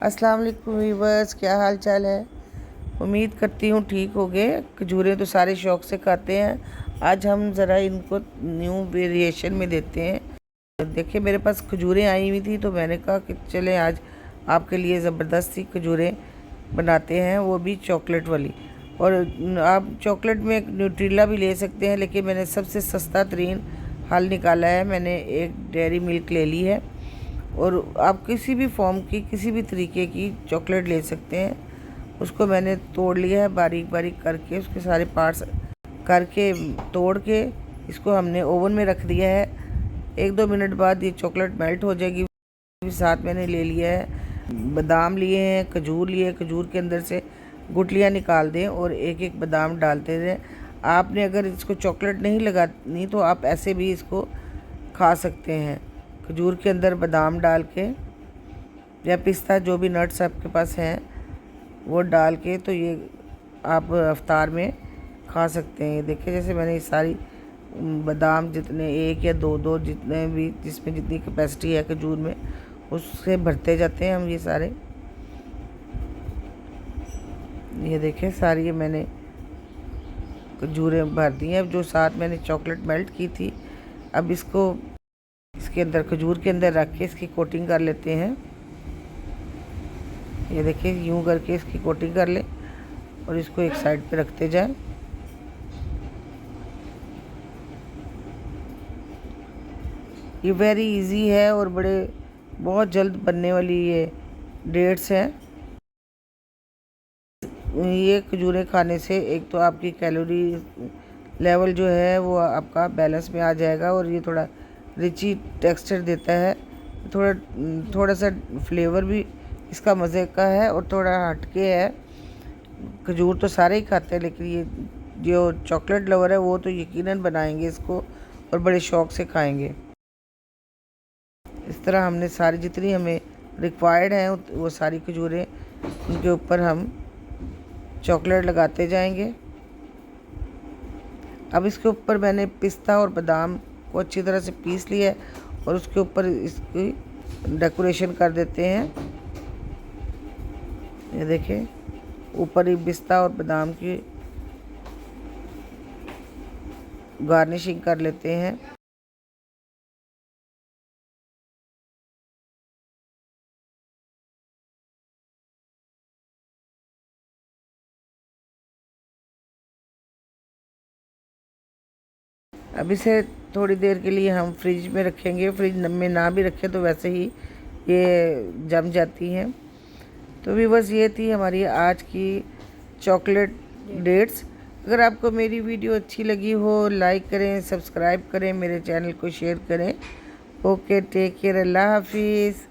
अस्सलाम वालेकुम वीवर्स, क्या हाल चाल है। उम्मीद करती हूँ ठीक हो गए। खजूरें तो सारे शौक़ से खाते हैं। आज हम ज़रा इनको न्यू वेरिएशन में देते हैं। देखिए मेरे पास खजूरें आई हुई थी तो मैंने कहा कि चलें आज आपके लिए ज़बरदस्त सी खजूरें बनाते हैं, वो भी चॉकलेट वाली। और आप चॉकलेट में न्यूट्रीला भी ले सकते हैं, लेकिन मैंने सबसे सस्ता तरीन हल निकाला है। मैंने एक डेयरी मिल्क ले ली है और आप किसी भी फॉर्म की किसी भी तरीके की चॉकलेट ले सकते हैं। उसको मैंने तोड़ लिया है बारीक बारीक करके, उसके सारे पार्ट्स करके तोड़ के इसको हमने ओवन में रख दिया है। 1-2 मिनट बाद ये चॉकलेट मेल्ट हो जाएगी। साथ मैंने ले लिया है बादाम लिए हैं, खजूर लिए, खजूर के अंदर से गुठलियाँ निकाल दें और एक एक बादाम डालते रहें। आपने अगर इसको चॉकलेट नहीं लगानी तो आप ऐसे भी इसको खा सकते हैं, खजूर के अंदर बादाम डाल के या पिस्ता, जो भी नट्स आपके पास हैं वो डाल के, तो ये आप अफ्तार में खा सकते हैं। ये देखिए जैसे मैंने ये सारी बादाम जितने 1 या 2 जितने भी जिसमें जितनी कैपेसिटी है खजूर में, उससे भरते जाते हैं हम ये सारे। ये देखिए सारी ये मैंने खजूरें भर दी हैं। अब जो साथ मैंने चॉकलेट मेल्ट की थी, अब इसको इसके अंदर खजूर के अंदर रख के इसकी कोटिंग कर लेते हैं। ये देखिए यूं करके इसकी कोटिंग कर लें और इसको एक साइड पे रखते जाएं। ये वेरी इजी है और बहुत जल्द बनने वाली ये डेट्स हैं। ये खजूरें खाने से एक तो आपकी कैलोरी लेवल जो है वो आपका बैलेंस में आ जाएगा और ये थोड़ा रिची टेक्सचर देता है। थोड़ा सा फ्लेवर भी इसका मज़े का है और थोड़ा हटके है। खजूर तो सारे ही खाते हैं, लेकिन ये जो चॉकलेट लवर है वो तो यकीनन बनाएंगे इसको और बड़े शौक़ से खाएंगे। इस तरह हमने सारी जितनी हमें रिक्वायर्ड हैं वो सारी खजूरें, उनके ऊपर हम चॉकलेट लगाते जाएंगे। अब इसके ऊपर मैंने पिस्ता और बादाम को अच्छी तरह से पीस लिया है और उसके ऊपर इसकी डेकोरेशन कर देते हैं। ये देखें ऊपर ही पिस्ता और बादाम की गार्निशिंग कर लेते हैं। अब इसे थोड़ी देर के लिए हम फ्रिज में रखेंगे। फ्रिज में ना भी रखें तो वैसे ही ये जम जाती हैं। तो भी बस ये थी हमारी आज की चॉकलेट डेट्स। अगर आपको मेरी वीडियो अच्छी लगी हो, लाइक करें, सब्सक्राइब करें, मेरे चैनल को शेयर करें। ओके, टेक केयर, अल्लाह हाफिज़।